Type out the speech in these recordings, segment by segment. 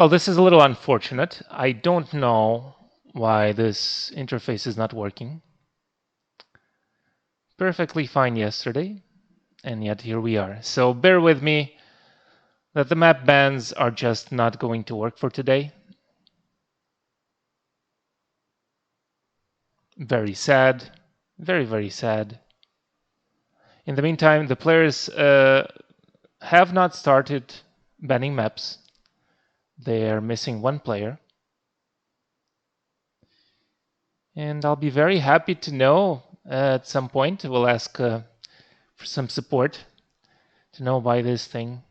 Well, this is a little unfortunate. I don't know why this interface is not working. Perfectly fine yesterday, and yet here we are. So bear with me that the map bans are just not going to work for today. Very sad. Very, very sad. In the meantime, the players have not started banning maps. They are missing one player. And I'll be very happy to know at some point. We'll ask for some support to know why this thing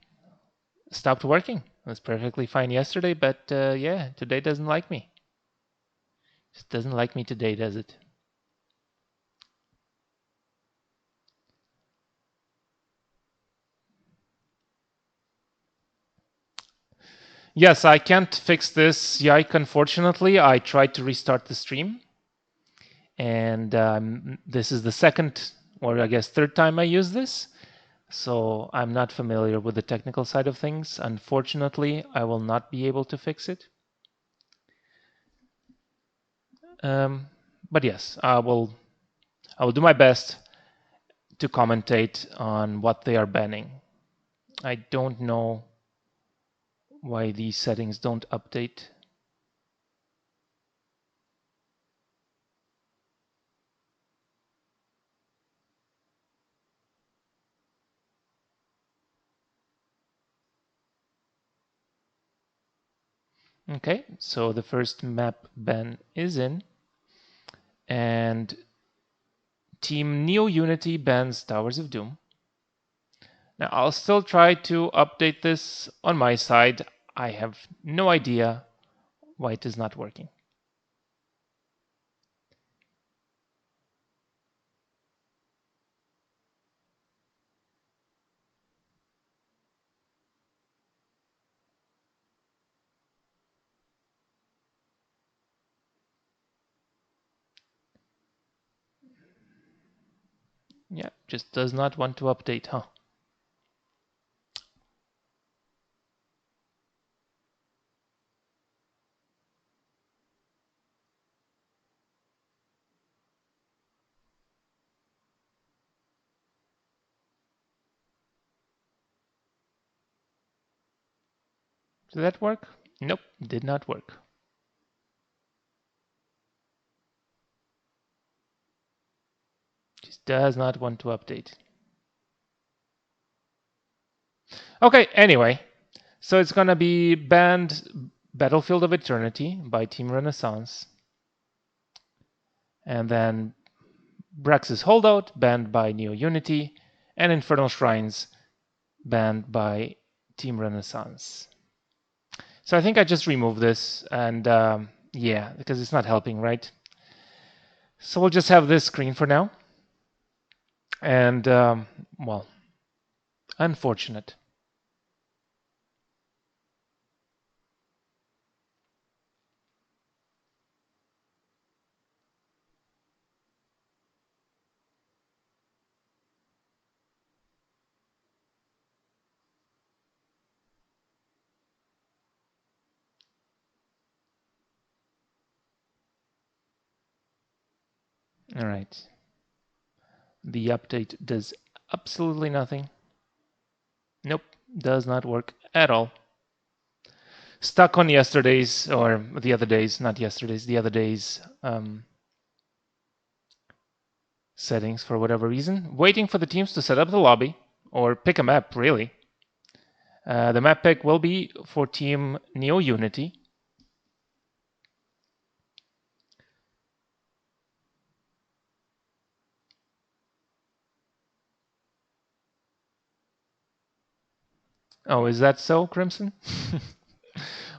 stopped working. It was perfectly fine yesterday, but yeah, today doesn't like me. Just doesn't like me today, does it? Yes, I can't fix this yike, unfortunately. I tried to restart the stream, and this is the second, or I guess third time I use this. So I'm not familiar with the technical side of things. Unfortunately, I will not be able to fix it. But yes, I will do my best to commentate on what they are banning. I don't know why these settings don't update. Okay, so the first map ban is in, and Team Neo Unity bans Towers of Doom. Now I'll still try to update this on my side. I have no idea why it is not working. Yeah, just does not want to update, huh? Did that work? Nope, did not work. Just does not want to update. Okay, anyway, so it's gonna be banned Battlefield of Eternity by Team Renaissance. And then Brax's Holdout banned by Neo Unity, and Infernal Shrines banned by Team Renaissance. So I think I just remove this, and yeah, because it's not helping, right? So we'll just have this screen for now. And well, unfortunate. All right. The update does absolutely nothing. Nope, does not work at all. Stuck on yesterday's, or the other days, not yesterday's, the other days settings for whatever reason. Waiting for the teams to set up the lobby, or pick a map, really. The map pick will be for Team Neo Unity. Oh, is that so, Crimson?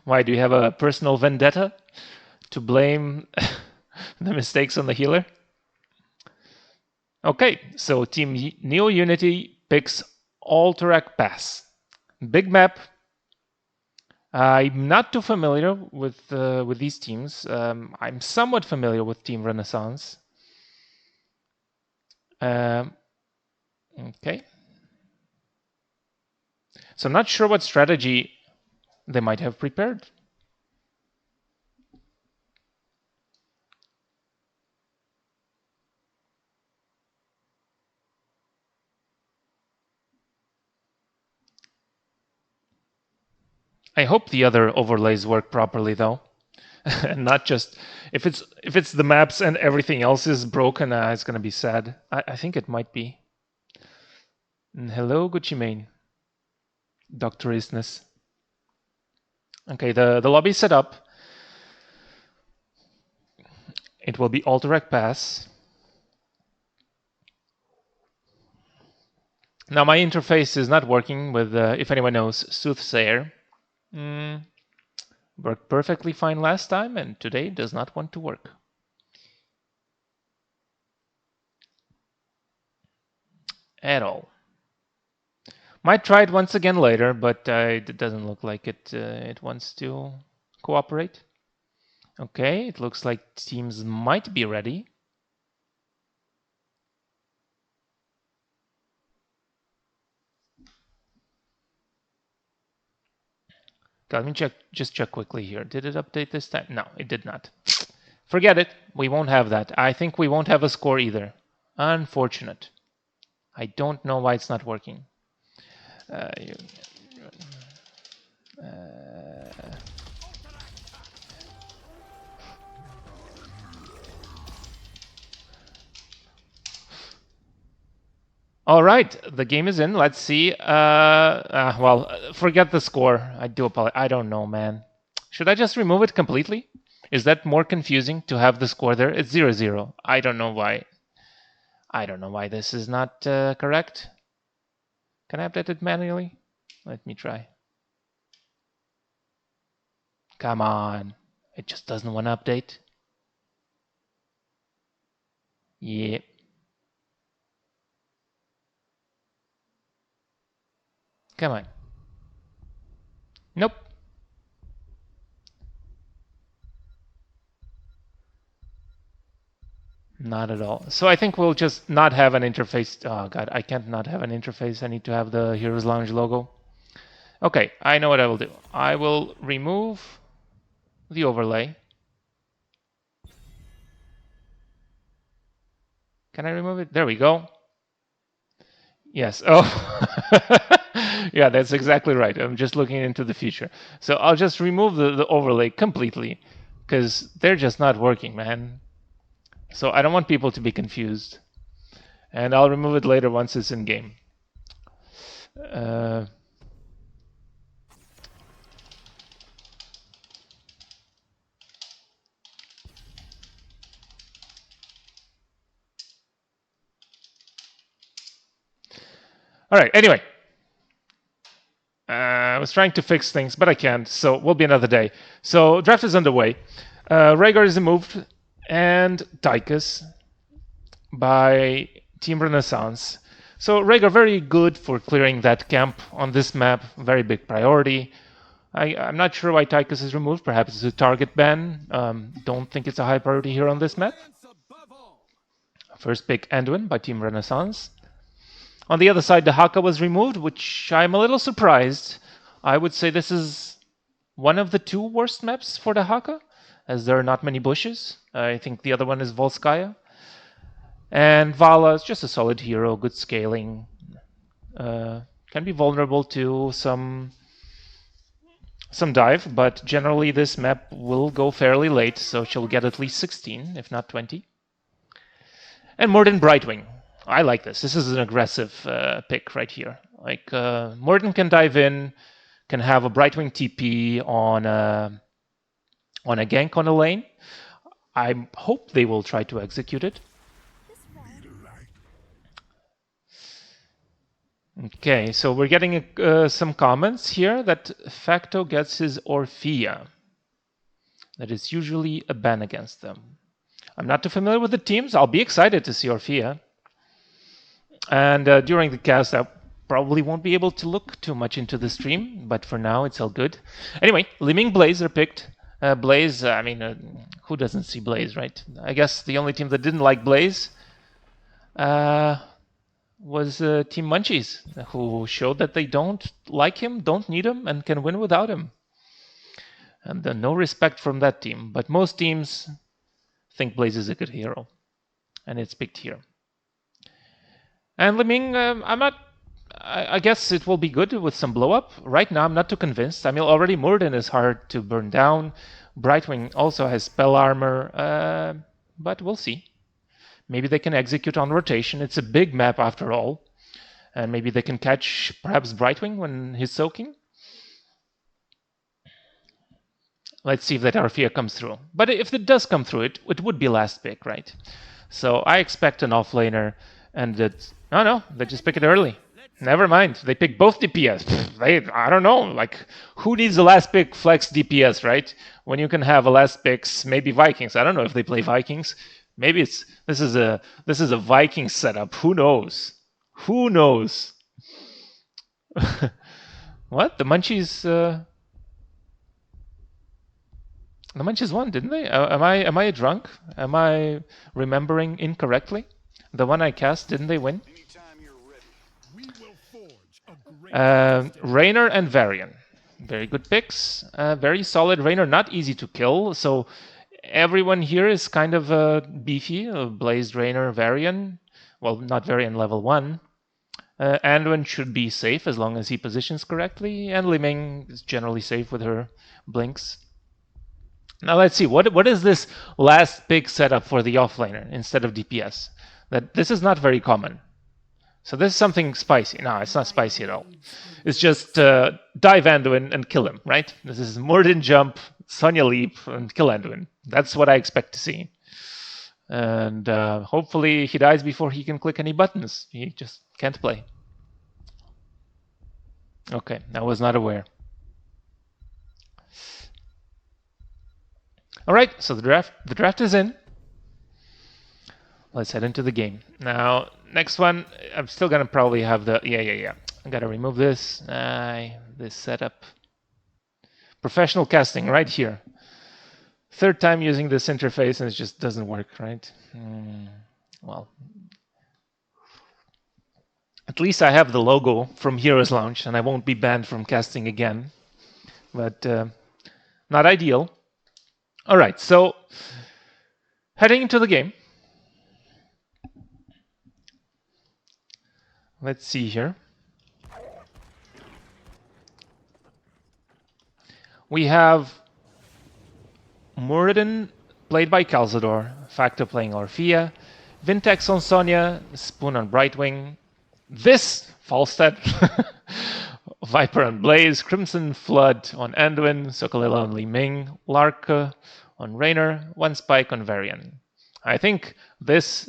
Why, do you have a personal vendetta to blame the mistakes on the healer? Okay, so Team Neo Unity picks Alterac Pass. Big map. I'm not too familiar with these teams. I'm somewhat familiar with Team Renaissance. Okay. So I'm not sure what strategy they might have prepared. I hope the other overlays work properly though. And not just if it's the maps and everything else is broken, it's gonna be sad. I think it might be. Hello, Gucci Mane. Dr. Isness. Okay, the lobby is set up. It will be all direct pass. Now my interface is not working with, if anyone knows, Soothsayer. Worked perfectly fine last time, and today does not want to work. At all. Might try it once again later, but it doesn't look like it wants to cooperate. Okay, it looks like teams might be ready. Let me just check quickly here. Did it update this time? No, it did not. Forget it. We won't have that. I think we won't have a score either. Unfortunate. I don't know why it's not working. All right, the game is in. Let's see. Well, forget the score. I do apologize. I don't know, man. Should I just remove it completely? Is that more confusing to have the score there? It's 0-0. I don't know why. I don't know why this is not correct. Can I update it manually? Let me try. Come on. It just doesn't want to update. Yeah. Come on. Nope. Not at all. So I think we'll just not have an interface. Oh god, I can't not have an interface. I need to have the Heroes Lounge logo. Okay, I know what I will do. I will remove the overlay. Can I remove it? There we go. Yes. Oh, yeah, that's exactly right. I'm just looking into the future. So I'll just remove the overlay completely because they're just not working, man. So I don't want people to be confused. And I'll remove it later once it's in game. All right, anyway. I was trying to fix things, but I can't, so will be another day. So draft is underway. Rhaegar is removed, and Tychus by Team Renaissance. So Rhaegar very good for clearing that camp on this map, very big priority. I'm not sure why Tychus is removed, perhaps it's a target ban. Don't think it's a high priority here on this map. First pick Anduin by Team Renaissance. On the other side, the Haka was removed, which I'm a little surprised. I would say this is one of the two worst maps for the Haka, as there are not many bushes. I think the other one is Volskaya. And Vala is just a solid hero, good scaling. Can be vulnerable to some dive, but generally this map will go fairly late, so she'll get at least 16, if not 20. And Morden Brightwing. I like this. This is an aggressive pick right here. Like Morden can dive in, can have a Brightwing TP on a gank on a lane. I hope they will try to execute it. Okay, so we're getting some comments here that Facto gets his Orphea. That is usually a ban against them. I'm not too familiar with the teams. I'll be excited to see Orphea. And during the cast, I probably won't be able to look too much into the stream, but for now, it's all good. Anyway, Liming Blaze are picked. Blaze, I mean, who doesn't see Blaze, right? I guess the only team that didn't like Blaze was Team Munchies, who showed that they don't like him, don't need him, and can win without him. And no respect from that team. But most teams think Blaze is a good hero, and it's picked here. And Liming, I'm I guess it will be good with some blow up. Right now, I'm not too convinced. I mean, already Morden is hard to burn down. Brightwing also has spell armor, but we'll see. Maybe they can execute on rotation. It's a big map after all. And maybe they can catch perhaps Brightwing when he's soaking. Let's see if that Arfia comes through. But if it does come through, it would be last pick, right? So I expect an offlaner, and it's... Oh no, they just pick it early. Never mind, they pick both DPS. I don't know, like, who needs a last pick flex DPS, right? When you can have a last picks, maybe Vikings. I don't know if they play Vikings. Maybe this is a Viking setup. Who knows? Who knows? What? The Munchies... The Munchies won, didn't they? Am I drunk? Am I remembering incorrectly? The one I cast, didn't they win? Raynor and Varian. Very good picks. Very solid Raynor, not easy to kill. So everyone here is kind of beefy. Blazed Raynor, Varian. Well, not Varian level 1. Anduin should be safe as long as he positions correctly. And Liming is generally safe with her blinks. Now let's see, what is this last big setup for the offlaner instead of DPS? This is not very common. So this is something spicy. No, it's not spicy at all. It's just dive Anduin and kill him, right? This is Morden jump, Sonya leap, and kill Anduin. That's what I expect to see. And hopefully he dies before he can click any buttons. He just can't play. Okay, I was not aware. All right, so the draft is in. Let's head into the game. Now, next one, I'm still gonna probably have the yeah. I gotta remove this. This setup. Professional casting right here. Third time using this interface and it just doesn't work, right? Well, at least I have the logo from Heroes Lounge and I won't be banned from casting again. But not ideal. All right, so heading into the game. Let's see here. We have Muradin played by Calzador, Facto playing Orphea, Vintex on Sonya, Spoon on Brightwing, this Falstad, Viper on Blaze, Crimson Flood on Anduin, Sokolila on Li Ming, Larka on Raynor, one Spike on Varian. I think this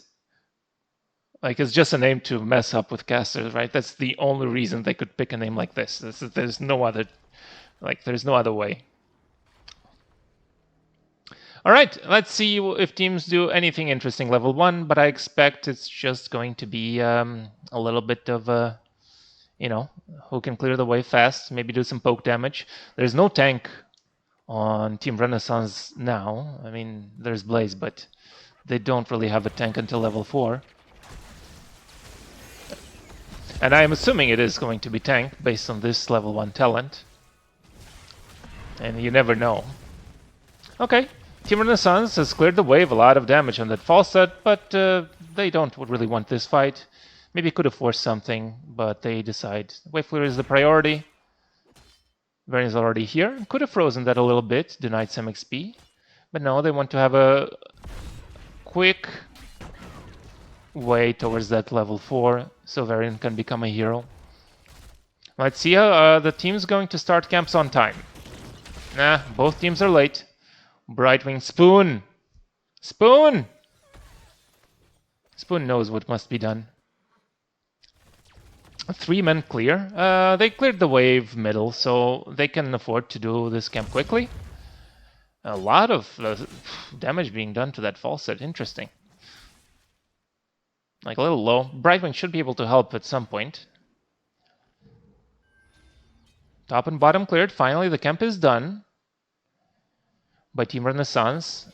is just a name to mess up with casters, right? That's the only reason they could pick a name like this. There's no other, there's no other way. All right, let's see if teams do anything interesting level 1, but I expect it's just going to be a little bit of who can clear the way fast, maybe do some poke damage. There's no tank on Team Renaissance now. I mean, there's Blaze, but they don't really have a tank until level 4. And I'm assuming it is going to be tank based on this level 1 talent. And you never know. Okay, Team Renaissance has cleared the way of a lot of damage on that Falstad, but they don't really want this fight. Maybe could have forced something, but they decide wave clear is the priority. Varian's already here. Could have frozen that a little bit, denied some XP. But no, they want to have a quick way towards that level 4, so Varian can become a hero. Let's see how the team's going to start camps on time. Nah, both teams are late. Brightwing Spoon! Spoon! Spoon knows what must be done. 3 men clear. They cleared the wave middle, so they can afford to do this camp quickly. A lot of damage being done to that Falstad. Interesting. Like a little low. Brightwing should be able to help at some point. Top and bottom cleared. Finally, the camp is done by Team Renaissance.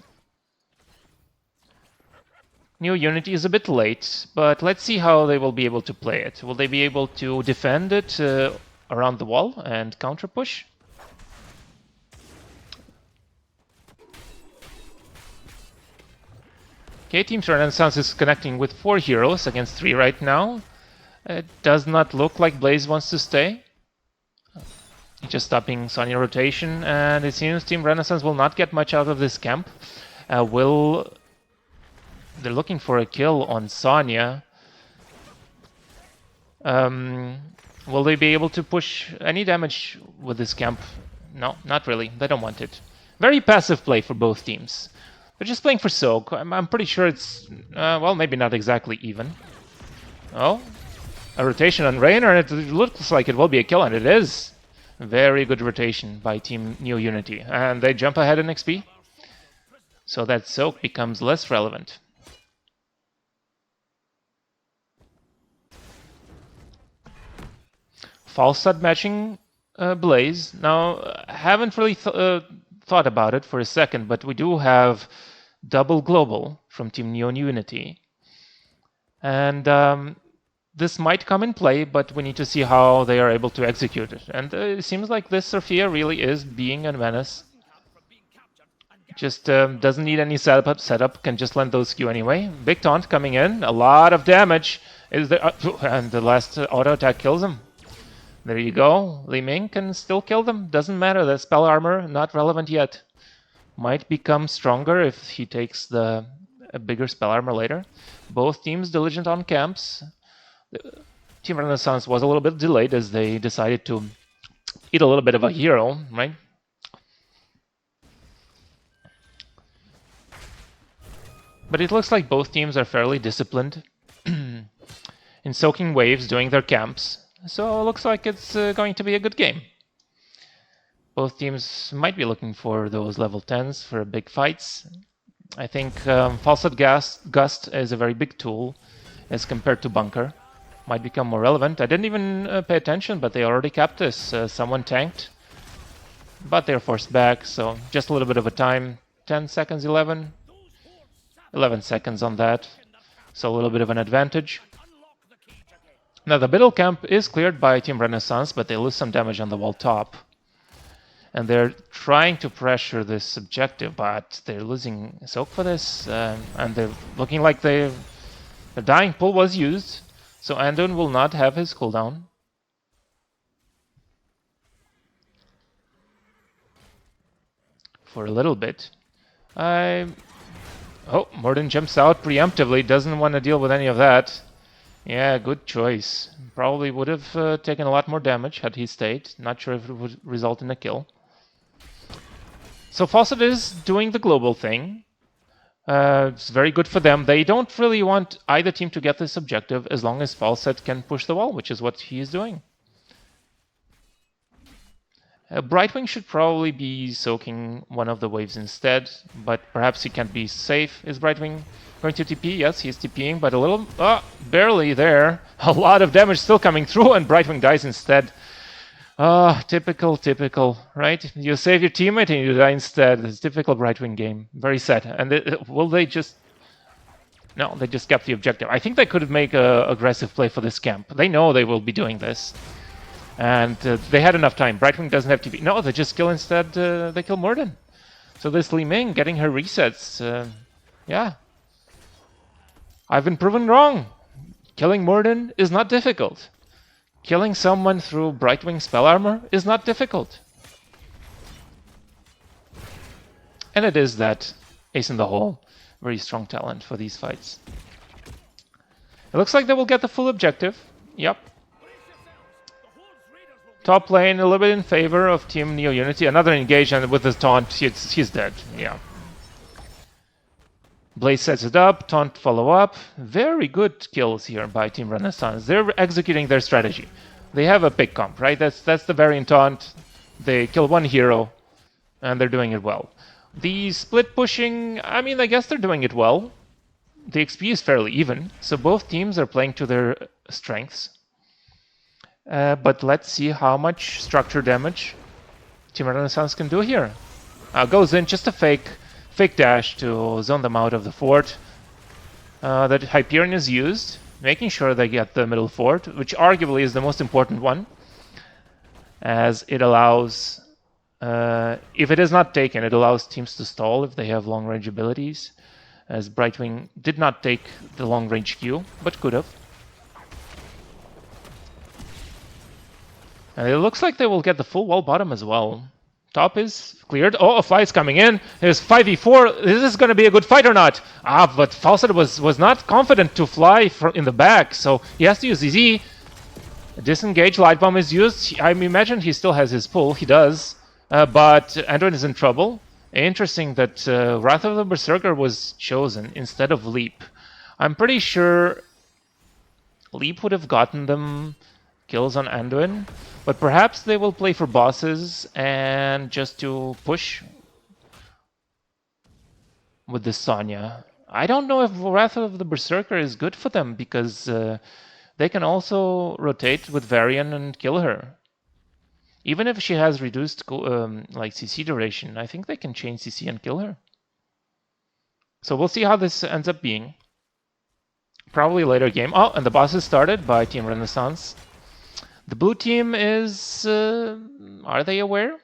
New Unity is a bit late, but let's see how they will be able to play it. Will they be able to defend it around the wall and counter push? Okay, Team Renaissance is connecting with 4 heroes against 3 right now. It does not look like Blaze wants to stay. Just stopping Sonya rotation, and it seems Team Renaissance will not get much out of this camp. They're looking for a kill on Sonya. Will they be able to push any damage with this camp? No, not really. They don't want it. Very passive play for both teams. They're just playing for soak. I'm pretty sure it's, well, maybe not exactly even. Oh, a rotation on Raynor, and it looks like it will be a kill, and it is. Very good rotation by Team Neo Unity. And they jump ahead in XP. So that soak becomes less relevant. False stud matching Blaze. Now, haven't really thought about it for a second, but we do have double global from Team Neo Unity. And this might come in play, but we need to see how they are able to execute it. And it seems like this Sophia really is being a menace. Just doesn't need any setup, can just land those Q anyway. Big taunt coming in, a lot of damage. Is there, and the last auto attack kills him. There you go. Li Ming can still kill them. Doesn't matter. The spell armor, not relevant yet. Might become stronger if he takes a bigger spell armor later. Both teams diligent on camps. Team Renaissance was a little bit delayed as they decided to eat a little bit of a hero, right? But it looks like both teams are fairly disciplined in soaking waves, doing their camps. So it looks like it's going to be a good game. Both teams might be looking for those level 10s for big fights. I think Falsehood Gust is a very big tool as compared to Bunker. Might become more relevant. I didn't even pay attention, but they already capped this. Someone tanked, but they're forced back, so just a little bit of a time. 10 seconds, 11 seconds on that. So a little bit of an advantage. Now the middle camp is cleared by Team Renaissance, but they lose some damage on the wall top. And they're trying to pressure this objective, but they're losing soak for this. And they're looking like the dying pull was used. So Andun will not have his cooldown. For a little bit. Oh, Morden jumps out preemptively, doesn't want to deal with any of that. Yeah, good choice. Probably would have taken a lot more damage had he stayed. Not sure if it would result in a kill. So Fawcett is doing the global thing. It's very good for them. They don't really want either team to get this objective as long as Fawcett can push the wall, which is what he is doing. Brightwing should probably be soaking one of the waves instead, but perhaps he can't be safe. Is Brightwing going to TP? Yes, he's TPing, but a little... barely there. A lot of damage still coming through, and Brightwing dies instead. Typical, right? You save your teammate and you die instead. It's a typical Brightwing game. Very sad. And will they just... No, they just kept the objective. I think they could make an aggressive play for this camp. They know they will be doing this. And they had enough time. Brightwing doesn't have to be... No, they just kill instead. They kill Morden. So this Li Ming getting her resets. Yeah. I've been proven wrong. Killing Morden is not difficult. Killing someone through Brightwing spell armor is not difficult. And it is that ace in the hole. Very strong talent for these fights. It looks like they will get the full objective. Yep. Top lane a little bit in favor of Team Neo Unity. Another engage, and with the taunt, he's dead. Yeah. Blaze sets it up, taunt follow up. Very good kills here by Team Renaissance. They're executing their strategy. They have a pick comp, right? That's the variant taunt. They kill one hero, and they're doing it well. The split pushing, I mean, I guess they're doing it well. The XP is fairly even, so both teams are playing to their strengths. But let's see how much structure damage Team Renaissance can do here. Goes in, just a fake dash to zone them out of the fort. That Hyperion is used, making sure they get the middle fort, which arguably is the most important one, as it allows, if it is not taken, it allows teams to stall if they have long-range abilities, as Brightwing did not take the long-range Q, but could have. And it looks like they will get the full wall bottom as well. Top is cleared. Oh, a fly is coming in. There's 5v4. Is this going to be a good fight or not? But Fawcett was not confident to fly in the back, so he has to use ZZ. A disengage light bomb is used. I imagine he still has his pull. He does. But Anduin is in trouble. Interesting that Wrath of the Berserker was chosen instead of Leap. I'm pretty sure Leap would have gotten them kills on Anduin, but perhaps they will play for bosses and just to push with the Sonya. I don't know if Wrath of the Berserker is good for them because they can also rotate with Varian and kill her. Even if she has reduced like CC duration, I think they can change CC and kill her. So we'll see how this ends up being. Probably later game. Oh, and the boss is started by Team Renaissance. The blue team is... are they aware?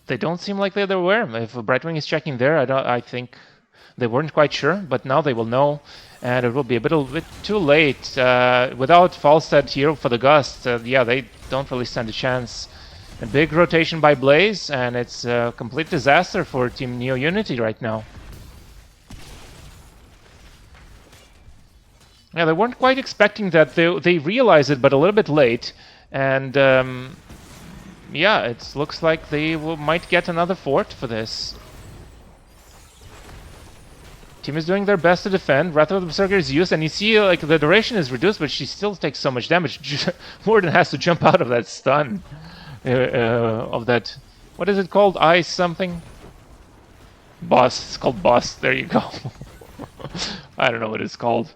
They don't seem like they're aware. If Brightwing is checking there, I think they weren't quite sure, but now they will know. And it will be a bit too late. Without Falstad here for the Gust, yeah, they don't really stand a chance. A big rotation by Blaze, and it's a complete disaster for Team Neo Unity right now. Yeah, they weren't quite expecting that. They realized it, but a little bit late. And yeah, it looks like they might get another fort for this. Team is doing their best to defend. Wrath of the Berserker is used, and you see like the duration is reduced, but she still takes so much damage. Morden has to jump out of that stun. Of that... What is it called? Ice something? Boss. It's called Boss. There you go. I don't know what it's called.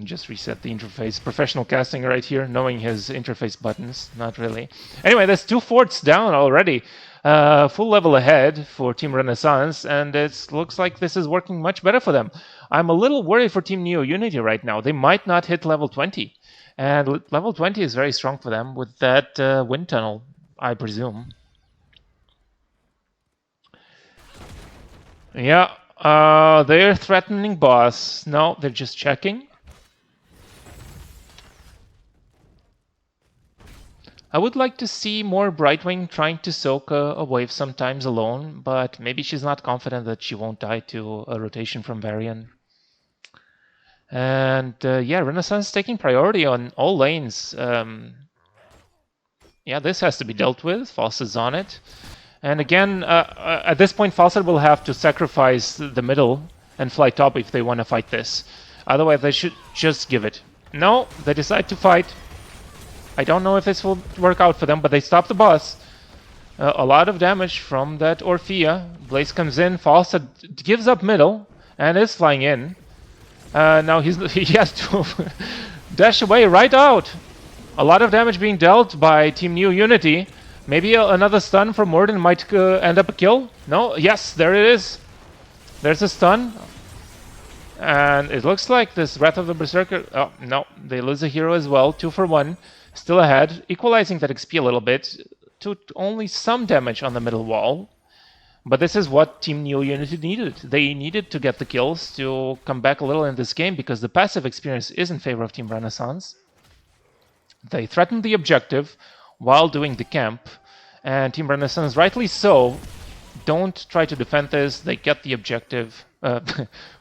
Just reset the interface. Professional casting right here, knowing his interface buttons. Not really. Anyway, there's 2 forts down already. Full level ahead for Team Renaissance, and it looks like this is working much better for them. I'm a little worried for Team Neo Unity right now. They might not hit level 20. And level 20 is very strong for them with that wind tunnel, I presume. Yeah. They're threatening boss. No, they're just checking. I would like to see more Brightwing trying to soak a wave sometimes alone, but maybe she's not confident that she won't die to a rotation from Varian. And yeah, Renaissance taking priority on all lanes. Yeah, this has to be dealt with. Fawcett's on it. And again, at this point, Fawcett will have to sacrifice the middle and fly top if they want to fight this. Otherwise, they should just give it. No, they decide to fight. I don't know if this will work out for them, but they stop the boss. A lot of damage from that Orphea. Blaze comes in, Fawcett gives up middle, and is flying in. Now he has to dash away right out. A lot of damage being dealt by Team Neo Unity. Maybe another stun from Morden might end up a kill. No, yes, there it is. There's a stun. And it looks like this Wrath of the Berserker... Oh, no, they lose a hero as well. 2 for 1. Still ahead. Equalizing that XP a little bit. To only some damage on the middle wall. But this is what Team Neo Unity needed. They needed to get the kills to come back a little in this game because the passive experience is in favor of Team Renaissance. They threatened the objective while doing the camp. And Team Renaissance, rightly so, don't try to defend this. They get the objective.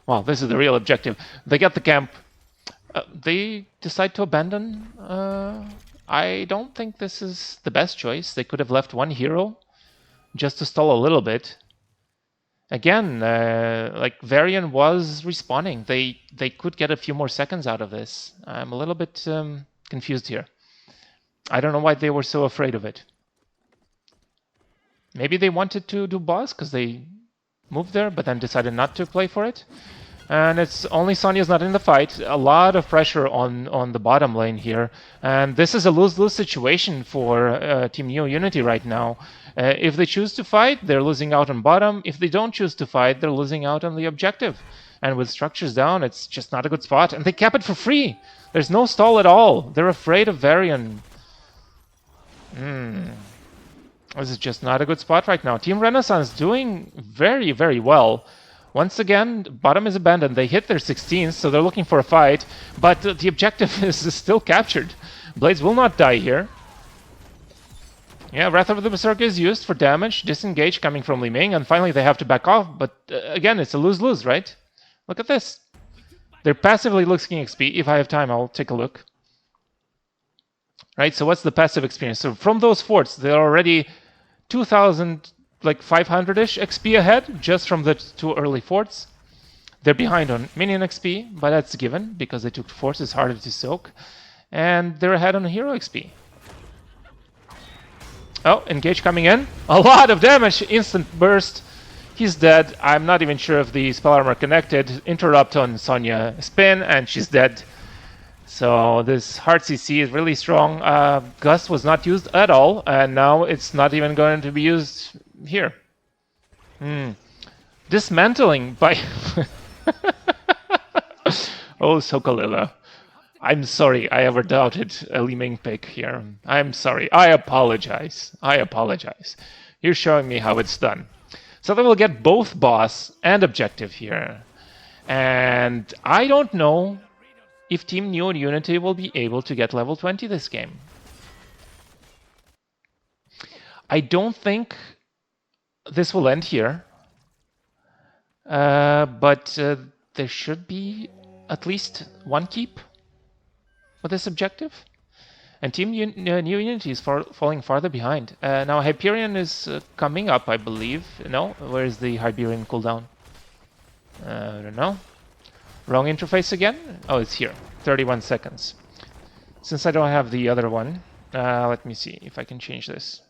Well, this is the real objective. They get the camp. They decide to abandon. I don't think this is the best choice. They could have left 1 hero just to stall a little bit. Again, like Varian was respawning. They could get a few more seconds out of this. I'm a little bit confused here. I don't know why they were so afraid of it. Maybe they wanted to do boss because they moved there, but then decided not to play for it. And it's only Sonya's not in the fight. A lot of pressure on the bottom lane here. And this is a lose-lose situation for Team Neo Unity right now. If they choose to fight, they're losing out on bottom. If they don't choose to fight, they're losing out on the objective. And with structures down, it's just not a good spot. And they cap it for free. There's no stall at all. They're afraid of Varian. This is just not a good spot right now. Team Renaissance doing very, very well. Once again, bottom is abandoned. They hit their 16s, so they're looking for a fight. But the objective is still captured. Blades will not die here. Yeah, Wrath of the Berserker is used for damage. Disengage coming from Li Ming. And finally, they have to back off. But again, it's a lose-lose, right? Look at this. They're passively losing XP. If I have time, I'll take a look. Right, so what's the passive experience? So from those forts, they're already 2,000, like 500-ish XP ahead, just from the 2 early forts. They're behind on minion XP, but that's given, because they took forts, it's harder to soak. And they're ahead on hero XP. Oh, engage coming in. A lot of damage, instant burst. He's dead. I'm not even sure if the spell armor connected. Interrupt on Sonya spin, and she's dead. So this hard CC is really strong. Gust was not used at all, and now it's not even going to be used here. Dismantling by... Oh, Sokolila. I'm sorry I ever doubted a Li Ming pick here. I'm sorry. I apologize. I apologize. You're showing me how it's done. So they will get both boss and objective here. And I don't know if Team Neo Unity will be able to get level 20 this game. I don't think this will end here. But there should be at least one keep with this objective. And Team Neo Unity is falling farther behind. Now Hyperion is coming up, I believe. No? Where is the Hyperion cooldown? I don't know. Wrong interface again? Oh, it's here. 31 seconds. Since I don't have the other one, let me see if I can change this.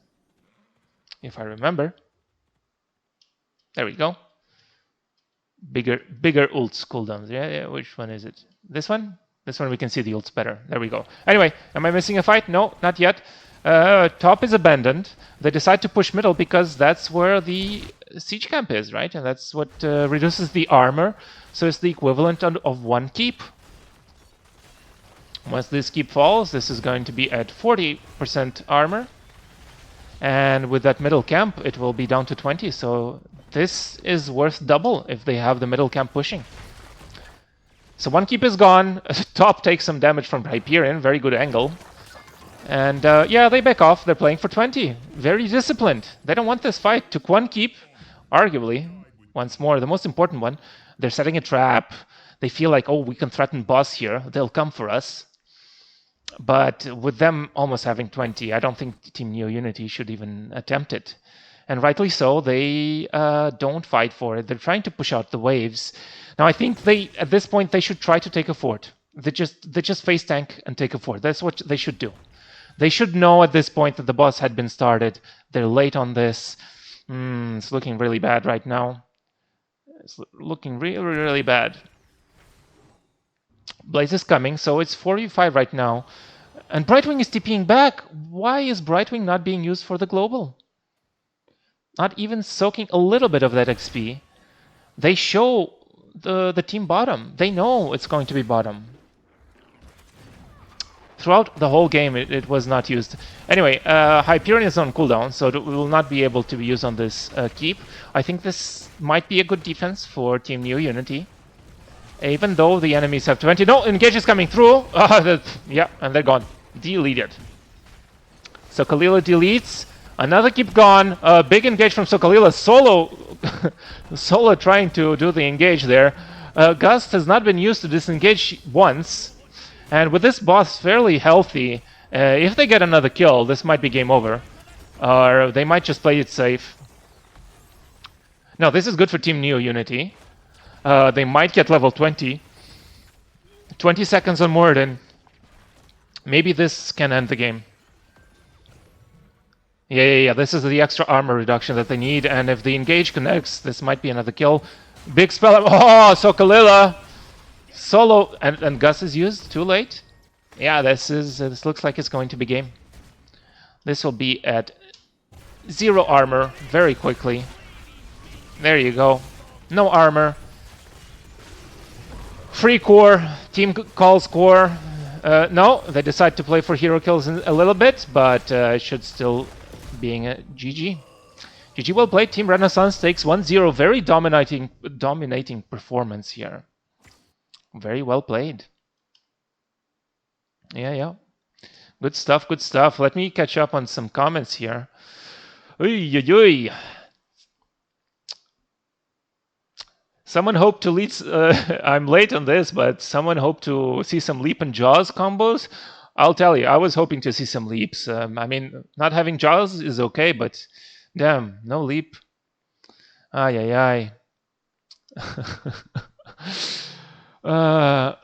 If I remember. There we go. Bigger ults cooldowns. Yeah, which one is it? This one? This one we can see the ults better. There we go. Anyway, am I missing a fight? No, not yet. Top is abandoned. They decide to push middle because that's where the siege camp is, right? And that's what reduces the armor. So it's the equivalent of one keep. Once this keep falls, this is going to be at 40% armor. And with that middle camp, it will be down to 20. So this is worth double if they have the middle camp pushing. So one keep is gone. Top takes some damage from Hyperion. Very good angle. And yeah, they back off. They're playing for 20. Very disciplined. They don't want this fight. Took one keep, arguably. Once more, the most important one. They're setting a trap. They feel like, oh, we can threaten boss here. They'll come for us. But with them almost having 20, I don't think Team Neo Unity should even attempt it. And rightly so, they don't fight for it. They're trying to push out the waves. Now, I think at this point, they should try to take a fort. They just face tank and take a fort. That's what they should do. They should know at this point that the boss had been started. They're late on this. It's looking really bad right now. It's looking really, really bad. Blaze is coming, so it's 45 right now. And Brightwing is TPing back. Why is Brightwing not being used for the global? Not even soaking a little bit of that XP. They show the team bottom. They know it's going to be bottom. Throughout the whole game, it was not used. Anyway, Hyperion is on cooldown, so it will not be able to be used on this keep. I think this might be a good defense for Team Neo Unity. Even though the enemies have 20. No, engage is coming through. Yeah, and they're gone. Deleted. Sokolila deletes. Another keep gone. Big engage from Sokolila. Solo trying to do the engage there. Gust has not been used to disengage once. And with this boss fairly healthy, if they get another kill, this might be game over. Or they might just play it safe. No, this is good for Team Neo Unity. They might get level 20. 20 seconds on Moradin. Maybe this can end the game. Yeah. This is the extra armor reduction that they need. And if the engage connects, this might be another kill. Big spell. Oh, Sokolila. Solo. And Gus is used. Too late. Yeah, this looks like it's going to be game. This will be at 0 armor very quickly. There you go. No armor. Free core, team calls core. No, they decide to play for hero kills a little bit, but it should still being a GG. GG, well played. Team Renaissance takes 1-0. Very dominating performance here. Very well played. Yeah. Good stuff, good stuff. Let me catch up on some comments here. Oy. Someone hoped to lead. I'm late on this, but someone hoped to see some leap and jaws combos. I'll tell you, I was hoping to see some leaps. I mean, not having jaws is okay, but damn, no leap. Ay. uh,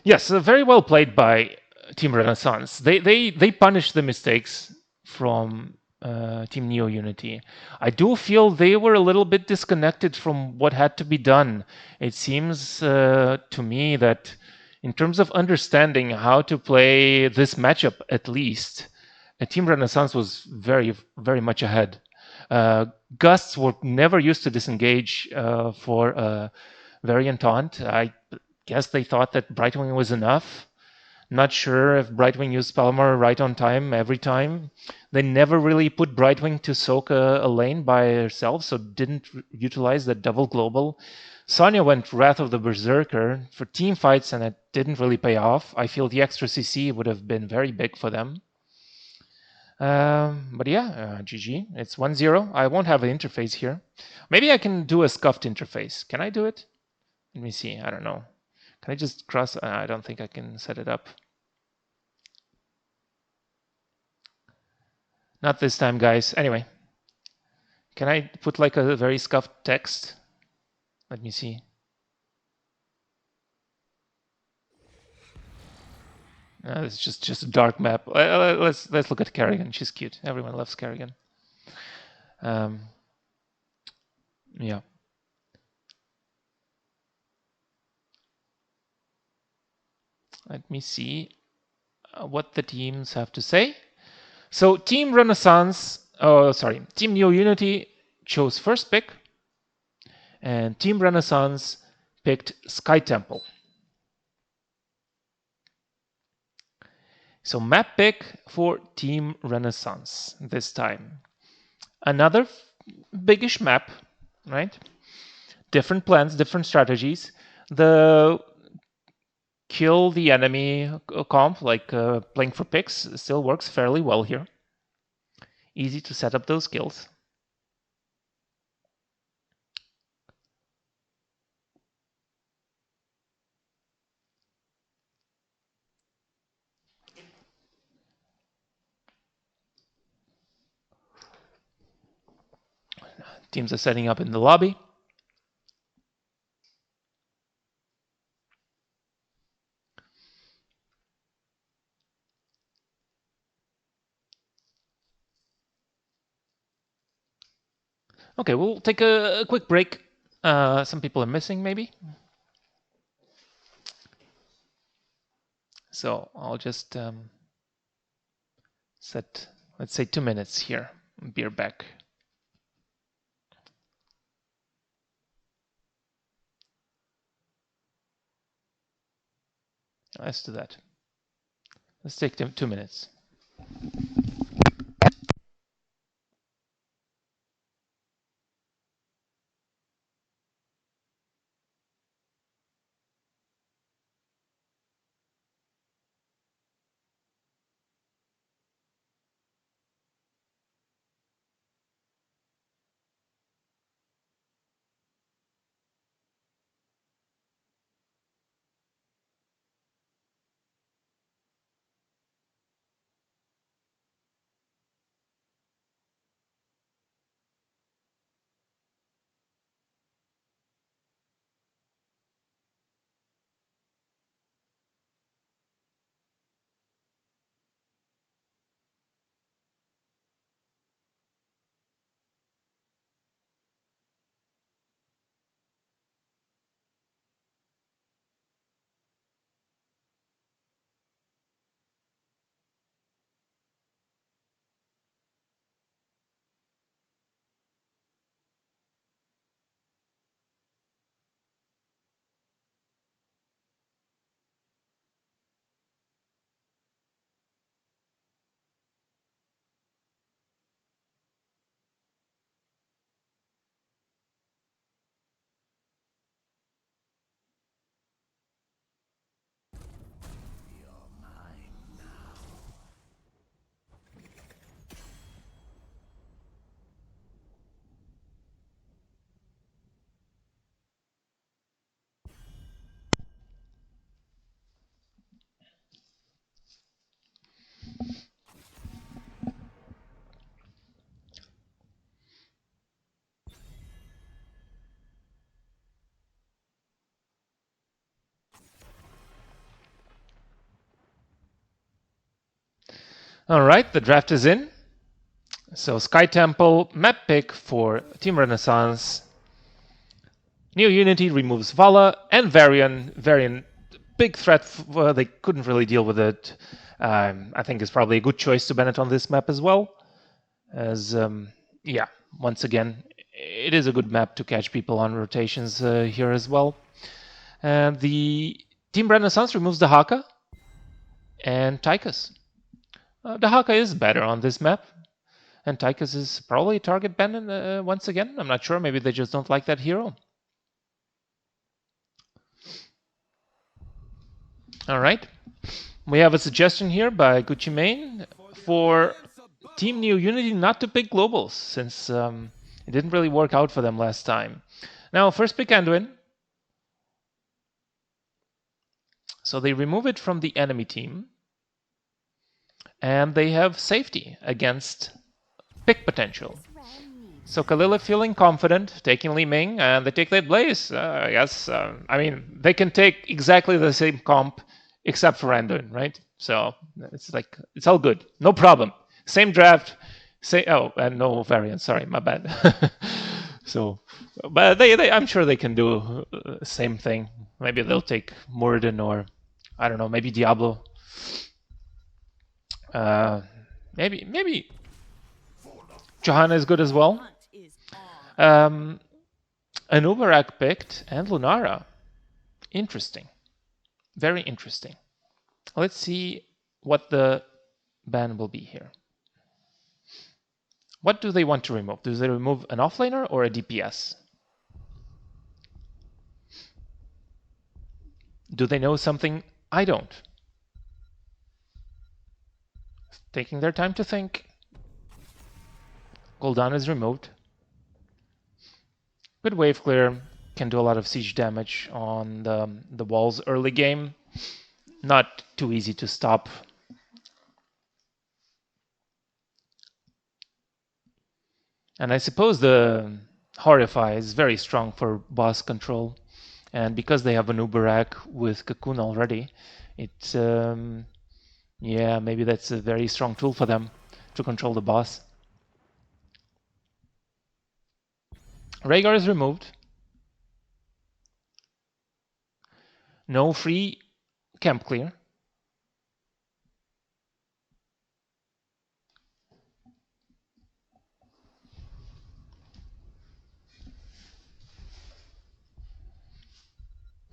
yes, very well played by Team Renaissance. They punished the mistakes from Team Neo Unity. I do feel they were a little bit disconnected from what had to be done. It seems to me that in terms of understanding how to play this matchup, at least, Team Renaissance was very much ahead. Gusts were never used to disengage for variant taunt. I guess they thought that Brightwing was enough. Not sure if Brightwing used Palomar right on time every time. They never really put Brightwing to soak a lane by herself, so didn't utilize that double global. Sonya went Wrath of the Berserker for team fights, and it didn't really pay off. I feel the extra CC would have been very big for them. But yeah, GG. It's 1-0. I won't have an interface here. Maybe I can do a scuffed interface. Can I do it? Let me see. I don't know. Can I just cross? I don't think I can set it up. Not this time, guys. Anyway, can I put like a very scuffed text? Let me see. It's just a dark map. Let's look at Kerrigan. She's cute. Everyone loves Kerrigan. Yeah. Let me see what the teams have to say. So Team Renaissance, Team Neo Unity chose first pick, and Team Renaissance picked Sky Temple. So map pick for Team Renaissance this time. Another biggish map, right? Different plans, different strategies. The kill the enemy comp, like playing for picks, still works fairly well here. Easy to set up those skills. Teams are setting up in the lobby. Okay, we'll take a quick break. Some people are missing, maybe. So I'll just set, let's say, 2 minutes here. Be back. Let's do that. Let's take 2 minutes. All right, the draft is in. So Sky Temple, map pick for Team Renaissance. Neo Unity removes Vala and Varian. Varian, big threat. They couldn't really deal with it. I think it's probably a good choice to ban it on this map as well. As yeah, once again, it is a good map to catch people on rotations here as well. And the Team Renaissance removes the Haka and Tychus. The Haka is better on this map, and Tychus is probably a target ban once again. I'm not sure. Maybe they just don't like that hero. All right. We have a suggestion here by Gucci Main for Team Neo Unity not to pick globals, since it didn't really work out for them last time. Now, first pick Anduin. So they remove it from the enemy team, and they have safety against pick potential. So Kalila feeling confident, taking Li Ming, and they take that Blaze. Yes, I mean, they can take exactly the same comp except for Anduin, right? So it's like, it's all good. No problem. Same draft. And no variant. Sorry, my bad. So, but I'm sure they can do same thing. Maybe they'll take Muradin, or I don't know, maybe Diablo. Maybe Johanna is good as well. Anubarak picked and Lunara. Interesting. Very interesting. Let's see what the ban will be here. What do they want to remove? Do they remove an offlaner or a DPS? Do they know something I don't? Taking their time to think. Gul'dan is removed. Good wave clear. Can do a lot of siege damage on the walls early game. Not too easy to stop. And I suppose the Horrify is very strong for boss control. And because they have an Uberak with Cocoon already, it's yeah, maybe that's a very strong tool for them to control the boss. Rhaegar is removed. No free camp clear.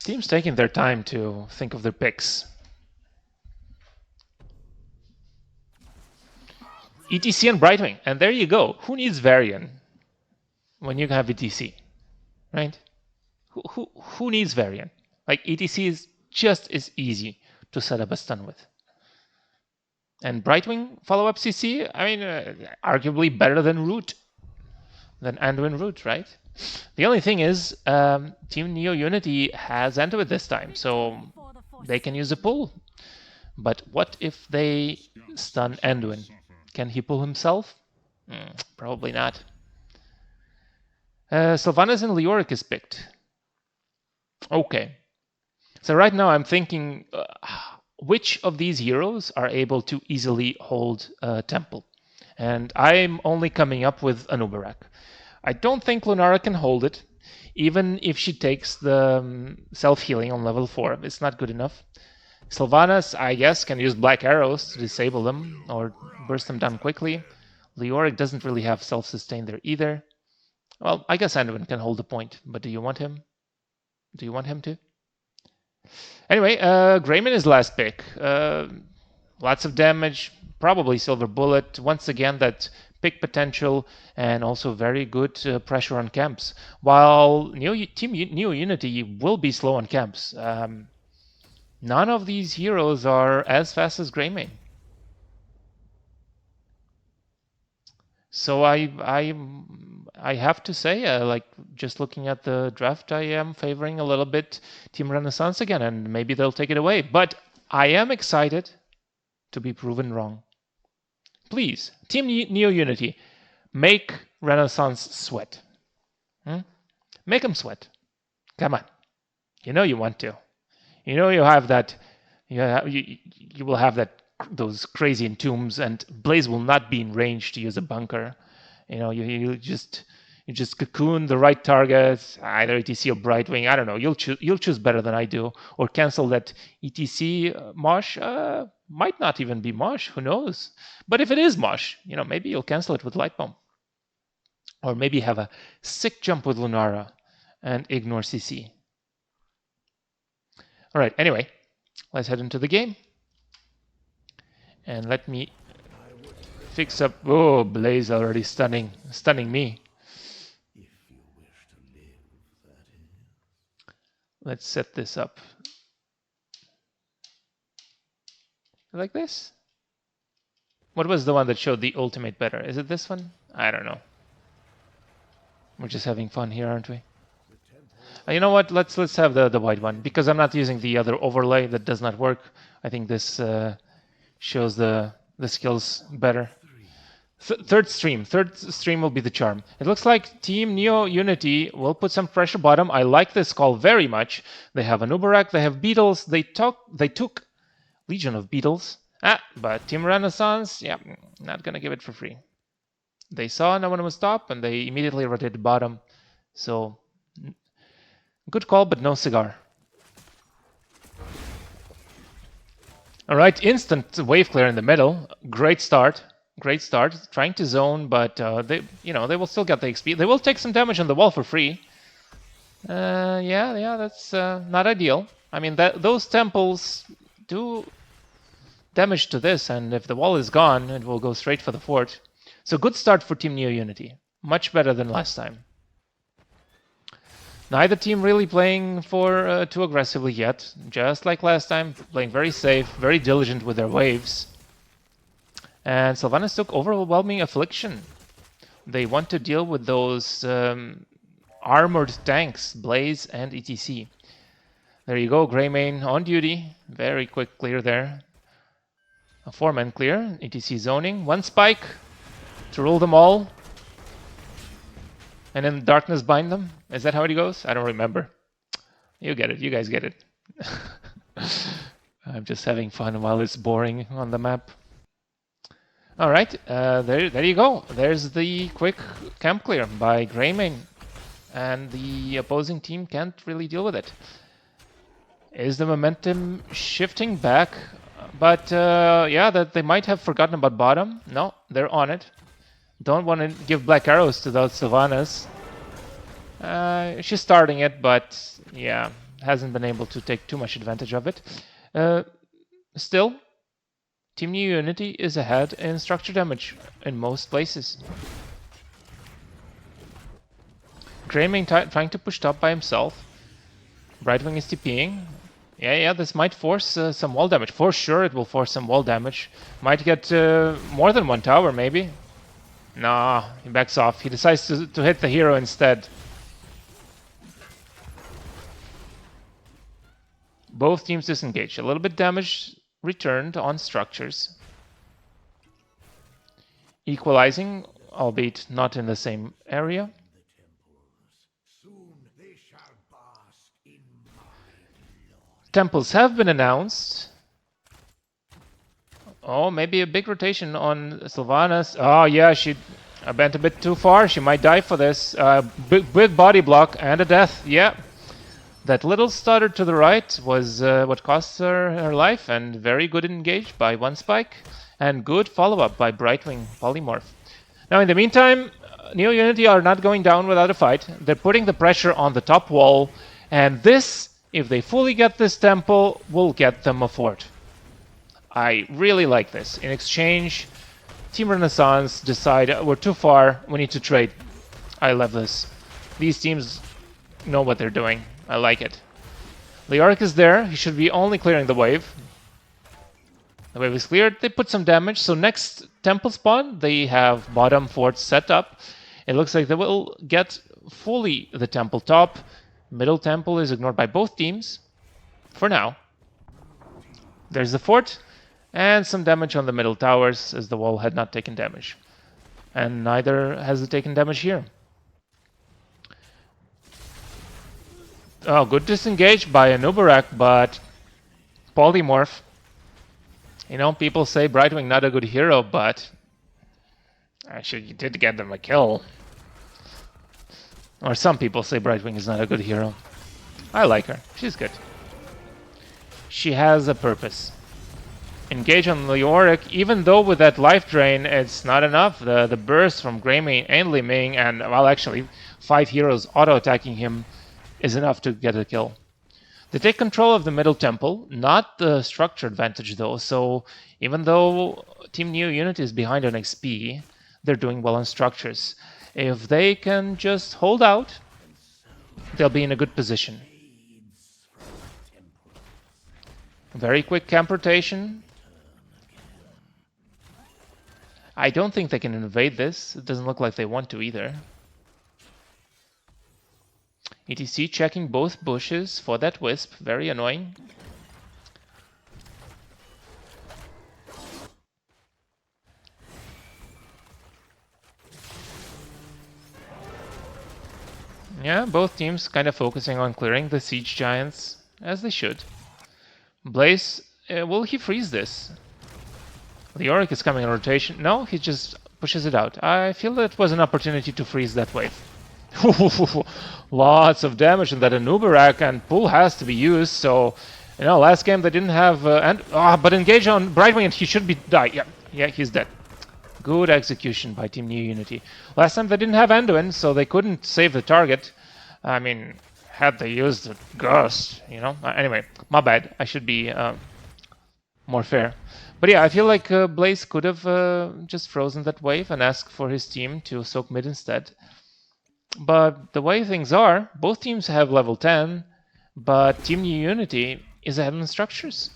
Teams taking their time to think of their picks. ETC and Brightwing, and there you go. Who needs Varian when you have ETC, right? Who needs Varian? Like, ETC is just as easy to set up a stun with. And Brightwing follow-up CC, I mean, arguably better than Root, than Anduin Root, right? The only thing is, Team Neo Unity has Anduin this time, so they can use a pull. But what if they stun Anduin? Can he pull himself? Probably not. Sylvanas and Leoric is picked. Okay. So right now I'm thinking, which of these heroes are able to easily hold a temple? And I'm only coming up with an Uberak. I don't think Lunara can hold it, even if she takes the self-healing on level 4. It's not good enough. Sylvanas, I guess, can use Black Arrows to disable them or burst them down quickly. Leoric doesn't really have self-sustain there either. Well, I guess Anduin can hold the point, but do you want him? Do you want him to? Anyway, Greyman is last pick. Lots of damage, probably Silver Bullet. Once again, that pick potential and also very good pressure on camps. While Team Neo Unity will be slow on camps. None of these heroes are as fast as Greymane. So I have to say, like, just looking at the draft, I am favoring a little bit Team Renaissance again, and maybe they'll take it away. But I am excited to be proven wrong. Please, Team Neo Unity, make Renaissance sweat. Make them sweat. Come on. You know you want to. You know you have that. You will have that those crazy entombs, and Blaze will not be in range to use a bunker. You just cocoon the right targets, either ETC or Brightwing. I don't know. You'll choose better than I do, or cancel that ETC Mosh. Might not even be Mosh. Who knows? But if it is Mosh, maybe you'll cancel it with Light Bomb, or maybe have a sick jump with Lunara and ignore CC. All right. Anyway, let's head into the game, and let me fix up. Oh, Blaze already stunning me. Let's set this up like this. What was the one that showed the ultimate better? Is it this one? I don't know. We're just having fun here, aren't we? You know what? Let's have the white one, because I'm not using the other overlay that does not work. I think this shows the skills better. Third stream will be the charm. It looks like Team Neo Unity will put some pressure bottom. I like this call very much. They have an Uberak, they have Beetles, they took Legion of Beetles. But Team Renaissance, yeah, not gonna give it for free. They saw no one was top, and they immediately rotated bottom. So, good call, but no cigar. All right, instant wave clear in the middle. Great start. Trying to zone, but they will still get the XP. They will take some damage on the wall for free. Yeah, that's not ideal. I mean, those temples do damage to this, and if the wall is gone, it will go straight for the fort. So good start for Team Neo Unity. Much better than last time. Neither team really playing for too aggressively yet. Just like last time, playing very safe, very diligent with their waves. And Sylvanas took overwhelming affliction. They want to deal with those armored tanks, Blaze and ETC. There you go, Greymane on duty. Very quick clear there. A 4-man clear, ETC zoning. One spike to rule them all. And then darkness bind them. Is that how it goes? I don't remember. You get it, you guys get it. I'm just having fun while it's boring on the map. All right, there you go. There's the quick camp clear by Greymane, and the opposing team can't really deal with it. Is the momentum shifting back? But yeah, that they might have forgotten about bottom. No, they're on it. Don't want to give black arrows to those Sylvanas. She's starting it, but yeah, hasn't been able to take too much advantage of it. Still, Team Neo Unity is ahead in structure damage in most places. Greymane trying to push top by himself. Brightwing is TPing. Yeah, this might force some wall damage. For sure it will force some wall damage. Might get more than one tower, maybe. Nah, he backs off. He decides to hit the hero instead. Both teams disengage. A little bit damage returned on structures. Equalizing, albeit not in the same area. Temples have been announced. Oh, maybe a big rotation on Sylvanas. Oh, yeah, she bent a bit too far. She might die for this. Big body block and a death. Yeah. That little stutter to the right was what cost her life, and very good engage by one spike, and good follow-up by Brightwing Polymorph. Now, in the meantime, Neo Unity are not going down without a fight. They're putting the pressure on the top wall, and this, if they fully get this temple, will get them a fort. I really like this. In exchange, Team Renaissance decide we're too far, we need to trade. I love this. These teams know what they're doing. I like it. Leoric is there. He should be only clearing the wave. The wave is cleared. They put some damage. So next temple spawn, they have bottom fort set up. It looks like they will get fully the temple top. Middle temple is ignored by both teams. For now. There's the fort. And some damage on the middle towers, as the wall had not taken damage. And neither has it taken damage here. Oh, good disengage by an Uberak, but Polymorph You know, people say Brightwing not a good hero, but actually you did get them a kill. Or some people say Brightwing is not a good hero. I like her. She's good. She has a purpose. Engage on Leoric, even though with that life drain it's not enough. The burst from Greymane and Li Ming, and well, actually 5 heroes auto-attacking him is enough to get a kill. They take control of the middle temple, not the structure advantage though, so even though Team Neo Unity is behind on XP, they're doing well on structures. If they can just hold out, they'll be in a good position. Very quick camp rotation. I don't think they can invade this. It doesn't look like they want to either. ETC checking both bushes for that Wisp. Very annoying. Yeah, both teams kind of focusing on clearing the Siege Giants, as they should. Blaze, will he freeze this? Leoric is coming in rotation. No, he just pushes it out. I feel that was an opportunity to freeze that wave. Lots of damage in that Anubarak, and pull has to be used, so... You know, last game they didn't have... but engage on Brightwing and he should be... die. Yeah, he's dead. Good execution by Team New Unity. Last time they didn't have Anduin, so they couldn't save the target. I mean, had they used the Ghost, you know? Anyway, my bad. I should be more fair. But yeah, I feel like Blaze could have just frozen that wave and asked for his team to soak mid instead. But the way things are, both teams have level 10, but Team New Unity is ahead in structures.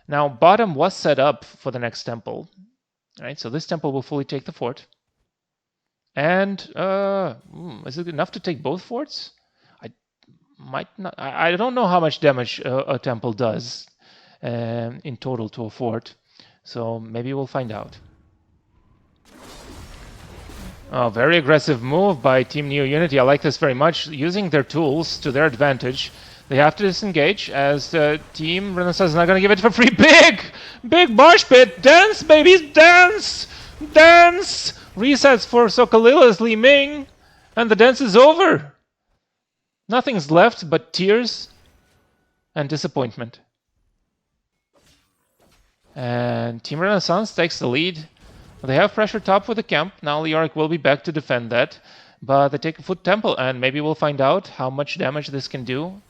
Now, bottom was set up for the next temple. Right, so this temple will fully take the fort. And is it enough to take both forts? I might not. I don't know how much damage a temple does in total to a fort. So maybe we'll find out. Oh, very aggressive move by Team Neo Unity. I like this very much. Using their tools to their advantage. They have to disengage as Team Renaissance is not going to give it for free. Big marsh pit. Dance, babies, dance! Dance! Resets for Sokalila's Li Ming. And the dance is over. Nothing's left but tears and disappointment. And Team Renaissance takes the lead. They have pressure top with the camp. Now Leoric will be back to defend that. But they take a foot temple, and maybe we'll find out how much damage this can do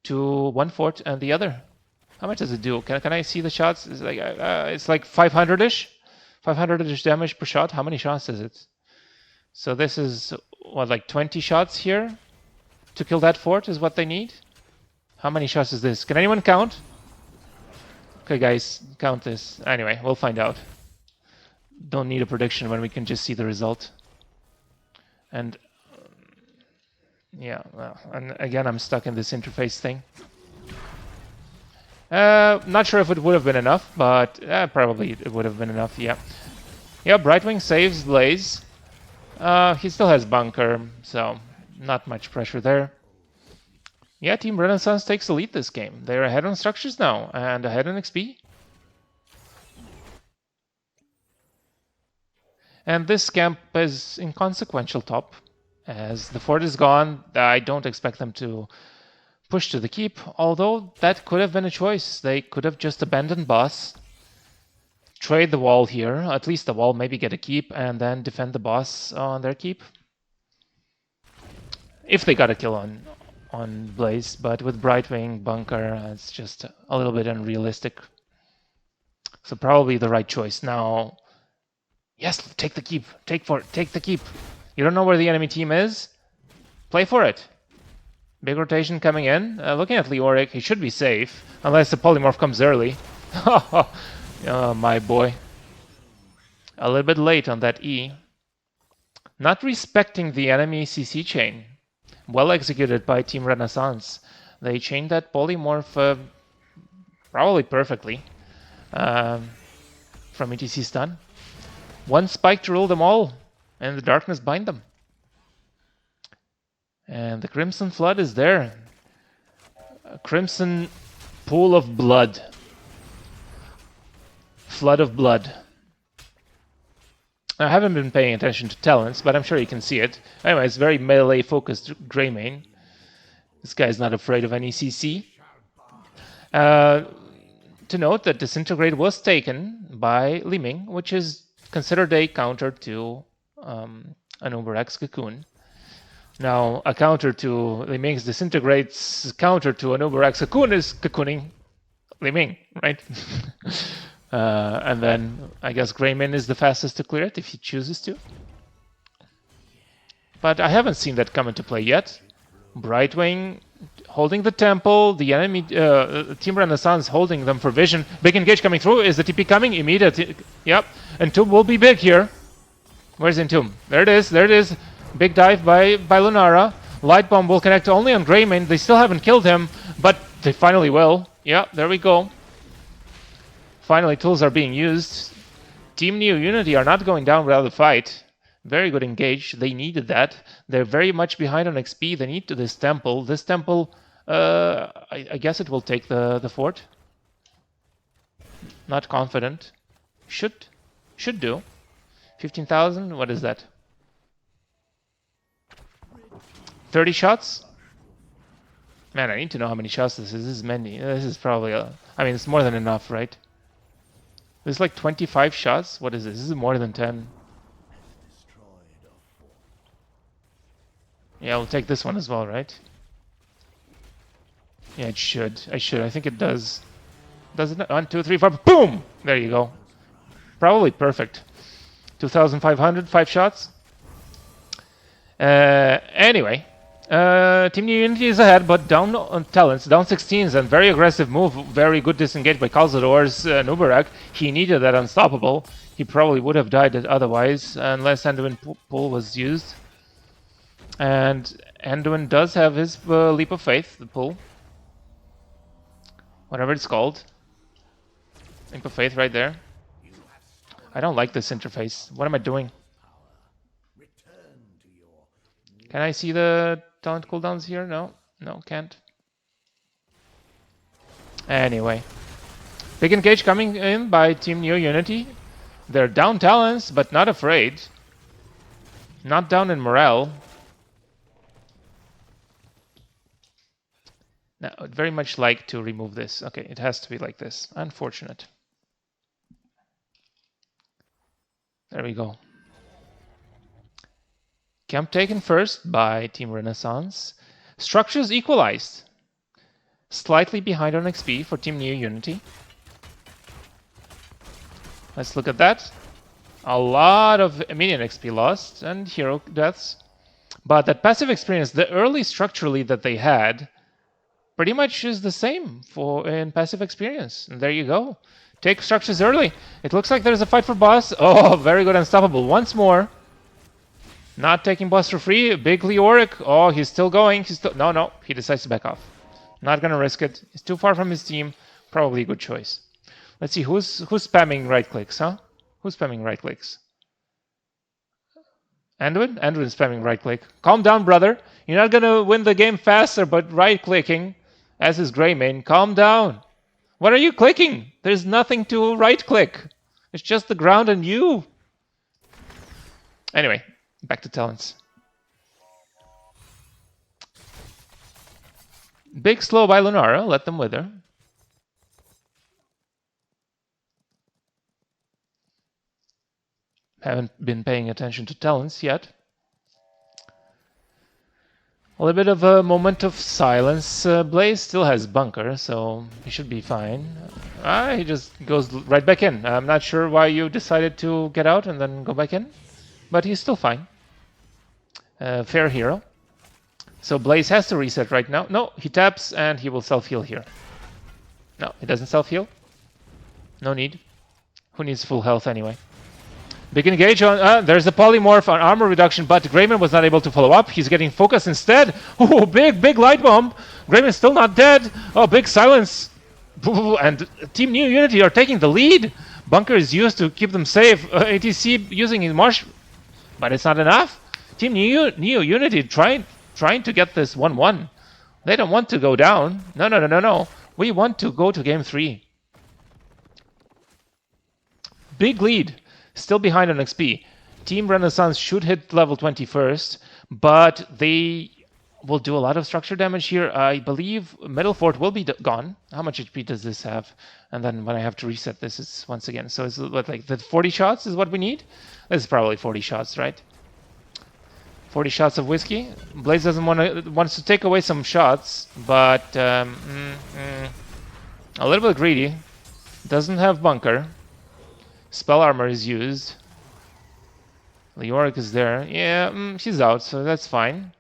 to one fort and the other. How much does it do? Can I see the shots? It's like 500-ish? 500-ish damage per shot. How many shots is it? So this is, what, like 20 shots here? To kill that fort is what they need? How many shots is this? Can anyone count? Okay, guys, count this. Anyway, we'll find out. Don't need a prediction when we can just see the result. And yeah, well, and again, I'm stuck in this interface thing. Not sure if it would have been enough, but probably it would have been enough, yeah. Yeah, Brightwing saves Blaze. He still has Bunker, so not much pressure there. Yeah, Team Renaissance takes the lead this game. They're ahead on structures now, and ahead on XP. And this camp is inconsequential top. As the fort is gone, I don't expect them to push to the keep, although that could have been a choice. They could have just abandoned boss, trade the wall here, at least the wall, maybe get a keep, and then defend the boss on their keep. If they got a kill on Blaze, but with Brightwing, Bunker, it's just a little bit unrealistic. So probably the right choice. Now, yes, take the keep, take the keep. You don't know where the enemy team is? Play for it. Big rotation coming in. Looking at Leoric, he should be safe. Unless the polymorph comes early. Oh, my boy. A little bit late on that E. Not respecting the enemy CC chain. Well executed by Team Renaissance. They chained that polymorph probably perfectly. From ETC stun. One spike to rule them all. And the darkness bind them. And the Crimson Flood is there. A crimson pool of blood. flood of blood. I haven't been paying attention to talents, but I'm sure you can see it. Anyway, it's very melee-focused Greymane. This guy's not afraid of any CC. To note that Disintegrate was taken by Li Ming, which is considered a counter to an Uber-X Cocoon. Now, a counter to Li Ming's Disintegrate's counter to an Uber-X Cocoon is cocooning Li Ming, right? And then I guess Greymane is the fastest to clear it if he chooses to. But I haven't seen that come into play yet. Brightwing holding the temple, the enemy Team Renaissance holding them for vision. Big engage coming through. Is the TP coming? Immediate. Yep. Entomb will be big here. Where's Entomb? There it is. There it is. Big dive by Lunara. Light Bomb will connect only on Greymane. They still haven't killed him, but they finally will. Yeah, there we go. Finally, tools are being used. Team Neo Unity are not going down without a fight. Very good engage. They needed that. They're very much behind on XP. They need to this temple. This temple, I guess it will take the fort. Not confident. Should do. 15,000. What is that? 30 shots. Man, I need to know how many shots this is. This is many. This is probably I mean, it's more than enough, right? There's like 25 shots. What is this? This is more than 10. Yeah, we'll take this one as well, right? Yeah, it should. I think it does. Does it? 1, 2, 3, 4. Boom! There you go. Probably perfect. 2,500, 5 shots. Anyway, Team New Unity is ahead, but down on talents, down 16s, and very aggressive move. Very good disengage by Calzador's Nubarak. He needed that unstoppable. He probably would have died otherwise, unless Anduin pull was used. And Anduin does have his leap of faith, the pull. Whatever it's called. Leap of faith right there. I don't like this interface. What am I doing? Can I see the talent cooldowns here? No, can't. Anyway. Big engage coming in by Team Neo Unity. They're down talents, but not afraid. Not down in morale. Now, I'd very much like to remove this. Okay, it has to be like this. Unfortunate. There we go. Camp taken first by Team Renaissance. Structures equalized. Slightly behind on XP for Team Neo Unity. Let's look at that. A lot of minion XP lost and hero deaths. But that passive experience, the early structurally that they had, pretty much is the same in passive experience. And there you go. Take structures early. It looks like there's a fight for boss. Oh, very good unstoppable. Once more. Not taking boss for free. Big Leoric. Oh, he's still going. No. He decides to back off. Not going to risk it. He's too far from his team. Probably a good choice. Let's see. Who's spamming right clicks, huh? Who's spamming right clicks? Anduin? Anduin's spamming right click. Calm down, brother. You're not going to win the game faster, but right clicking, as is Greymane. Calm down. What are you clicking? There's nothing to right click. It's just the ground and you. Anyway, back to talents. Big slow by Lunara. Let them wither. Haven't been paying attention to talents yet. A little bit of a moment of silence. Blaze still has bunker, so he should be fine. He just goes right back in. I'm not sure why you decided to get out and then go back in, but he's still fine. Fair hero. So Blaze has to reset right now. No, he taps and he will self-heal here. No, he doesn't self-heal. No need. Who needs full health anyway? Big engage on... there's a polymorph on armor reduction, but Greymane was not able to follow up. He's getting focus instead. Oh, big light bomb. Greymane's still not dead. Oh, big silence. And Team Neo Unity are taking the lead. Bunker is used to keep them safe. ATC using his marsh, but it's not enough. Team Neo Unity trying to get this 1-1. They don't want to go down. No. We want to go to game 3. big lead. Still behind on XP. Team Renaissance should hit level 20 first, but they will do a lot of structure damage here. I believe Middle Fort will be gone. How much HP does this have? And then when I have to reset this, it's once again. So it's what, like the 40 shots is what we need? This is probably 40 shots, right? 40 shots of whiskey. Blaze doesn't wants to take away some shots, but a little bit greedy. Doesn't have bunker. Spell armor is used. Leoric is there. Yeah, she's out, so that's fine.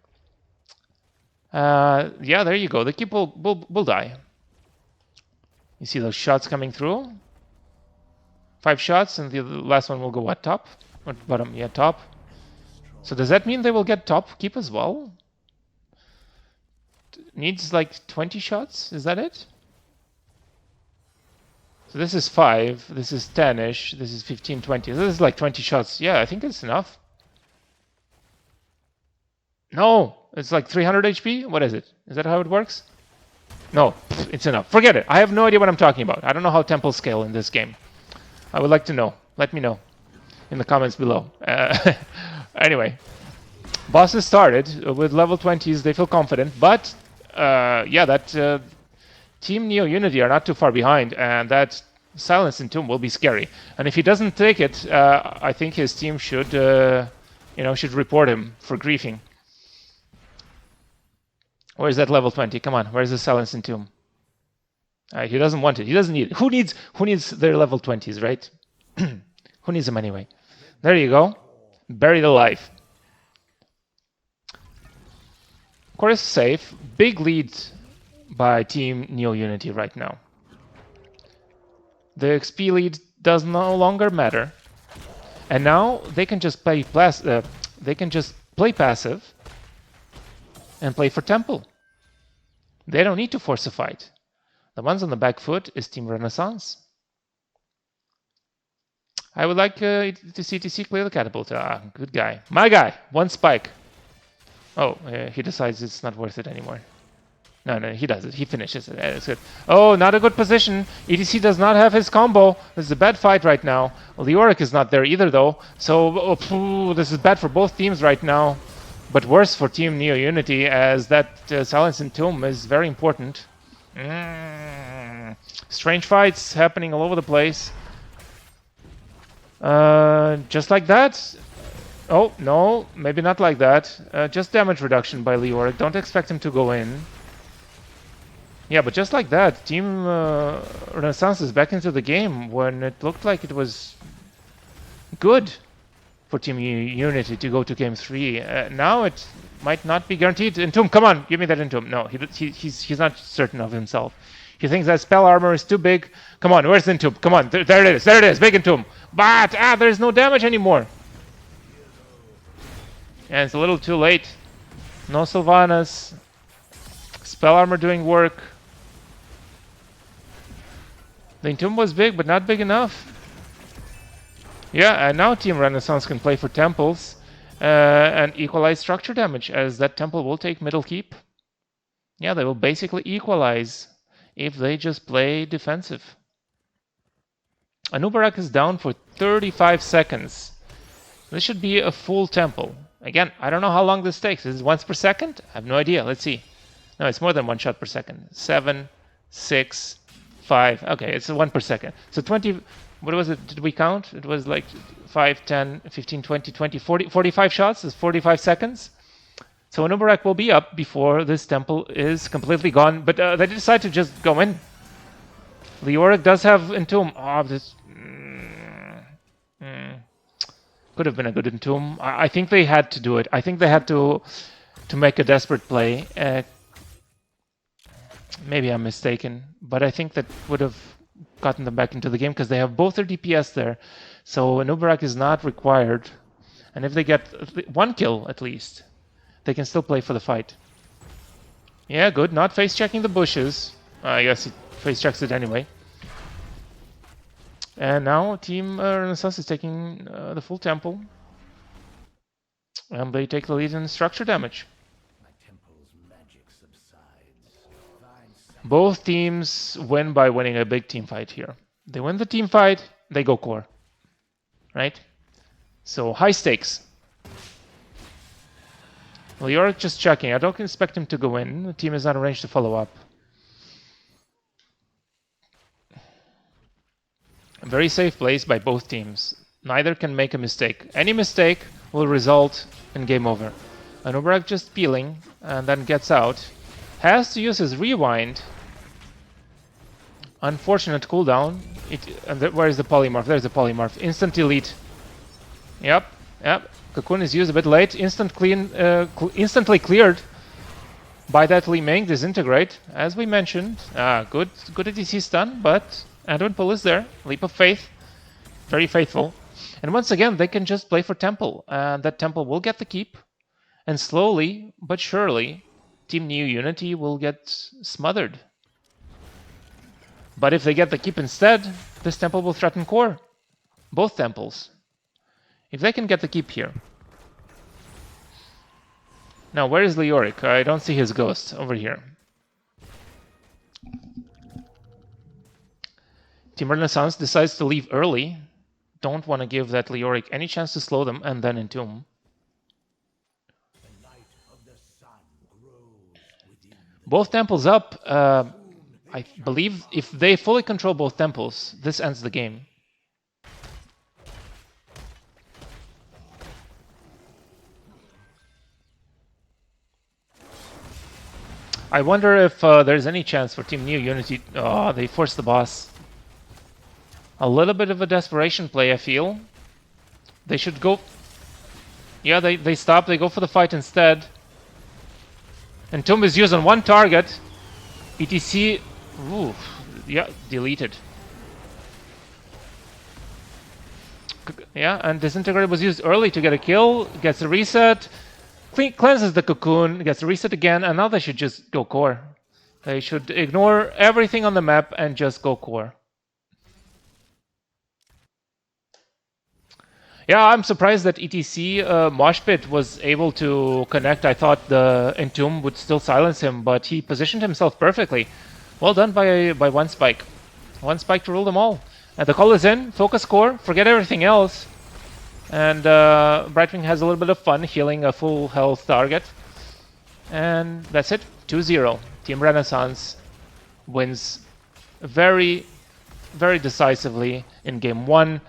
Yeah, there you go. The keep will die. You see those shots coming through? 5 shots, and the last one will go what, top? Or bottom? Yeah, top. So does that mean they will get top keep as well? Needs like 20 shots? Is that it? So this is 5, this is 10-ish, this is 15, 20. This is like 20 shots. Yeah, I think it's enough. No, it's like 300 HP? What is it? Is that how it works? No, it's enough. Forget it. I have no idea what I'm talking about. I don't know how temples scale in this game. I would like to know. Let me know in the comments below. Anyway, bosses started with level 20s. They feel confident, but yeah, that Team Neo Unity are not too far behind, and that Silence Entomb will be scary. And if he doesn't take it, I think his team should, should report him for griefing. Where's that level 20? Come on, where's the Silence Entomb? He doesn't want it. He doesn't need it. Who needs their level 20s, right? Who needs them anyway? There you go. Buried alive. Chorus safe. Big lead by Team Neo Unity right now. The XP lead does no longer matter, and now they can just play passive and play for temple. They don't need to force a fight. The ones on the back foot is Team Renaissance. I would like to see TC clear the catapult. Ah, good guy. My guy. 1 spike. Oh, he decides it's not worth it anymore. No, he does it. He finishes it. It's good. Oh, not a good position. ETC does not have his combo. This is a bad fight right now. Well, Leoric is not there either, though. So, this is bad for both teams right now. But worse for Team Neo Unity, as that Silence Entomb is very important. Strange fights happening all over the place. Just like that. Oh, no, maybe not like that. Just damage reduction by Leoric. Don't expect him to go in. Yeah, but just like that, Team Renaissance is back into the game when it looked like it was good for Team Unity to go to Game 3. Now it might not be guaranteed. Entomb, come on, give me that Entomb. No, he's not certain of himself. He thinks that spell armor is too big. Come on, where's the Entomb? Come on, there it is, big Entomb. But, there's no damage anymore. And it's a little too late. No Sylvanas. Spell armor doing work. The Entomb was big, but not big enough. Yeah, and now Team Renaissance can play for temples and equalize structure damage, as that temple will take middle keep. Yeah, they will basically equalize if they just play defensive. Anubarak is down for 35 seconds. This should be a full temple. Again, I don't know how long this takes. Is it once per second? I have no idea. Let's see. No, it's more than 1 shot per second. 7, 6, 5. Okay, it's 1 per second. So 20... What was it? Did we count? It was like 5, 10, 15, 20, 20, 40, 45 shots. It's 45 seconds. So Anubarak will be up before this temple is completely gone. But they decide to just go in. Leoric does have Entomb. Oh, this... Could have been a good Entomb. I think they had to do it. I think they had to make a desperate play. Maybe I'm mistaken. But I think that would have gotten them back into the game, because they have both their DPS there. So Anubarak is not required. And if they get 1 kill at least, they can still play for the fight. Yeah, good. Not face checking the bushes. I guess he face checks it anyway. And now Team Renaissance is taking the full temple. And they take the lead in structure damage. Both teams win by winning a big team fight here. They win the team fight, they go core. right? So high stakes. Leoric just checking. I don't expect him to go in. The team is not arranged to follow up. A very safe place by both teams. Neither can make a mistake. Any mistake will result in game over. And Ubrak just peeling and then gets out. Has to use his rewind. Unfortunate cooldown. Where is the polymorph? There's the polymorph. Instant elite. Yep. Cocoon is used a bit late. Instantly cleared by that Li Ming disintegrate, as we mentioned. Good ADC stun, but Anduin pull is there. Leap of faith. Very faithful. And once again, they can just play for Temple. And that Temple will get the keep. And slowly, but surely, Team New Unity will get smothered. But if they get the keep instead, this Temple will threaten core. Both Temples. If they can get the keep here. Now, where is Leoric? I don't see his ghost over here. Team Renaissance decides to leave early. Don't want to give that Leoric any chance to slow them and then entomb. Both temples up. I believe if they fully control both temples, this ends the game. I wonder if there's any chance for Team New Unity. Oh, they forced the boss. A little bit of a desperation play, I feel. They should go... Yeah, they stop. They go for the fight instead. And Tomb is used on one target. ETC... Ooh, yeah, deleted. Yeah, and Disintegrate was used early to get a kill. Gets a reset. Cleanses the Cocoon. Gets a reset again. And now they should just go core. They should ignore everything on the map and just go core. Yeah, I'm surprised that ETC Moshpit was able to connect. I thought the Entomb would still silence him, but he positioned himself perfectly. Well done by one spike. One spike to rule them all. And the call is in. Focus core. Forget everything else. And Brightwing has a little bit of fun healing a full health target. And that's it. 2-0. Team Renaissance wins very, very decisively in game 1.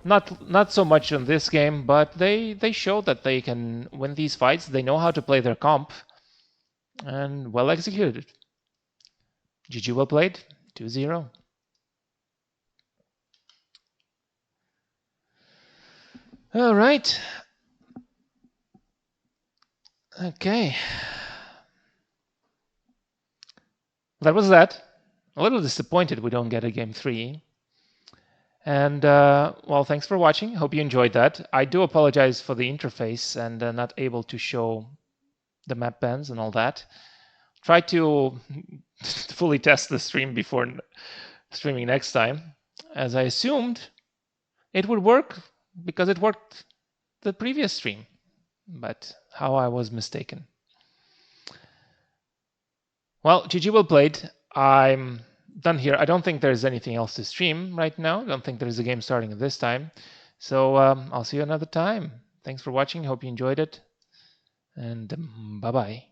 Not so much in this game, but they show that they can win these fights. They know how to play their comp. And well executed. GG well played. 2-0. All right. Okay. That was that. A little disappointed we don't get a game 3. And, well, thanks for watching. Hope you enjoyed that. I do apologize for the interface and not able to show the map bans and all that. Try to fully test the stream before streaming next time. As I assumed it would work because it worked the previous stream. But how I was mistaken. Well, GG well played. I'm done here. I don't think there's anything else to stream right now. I don't think there's a game starting at this time. So I'll see you another time. Thanks for watching. Hope you enjoyed it. And bye-bye.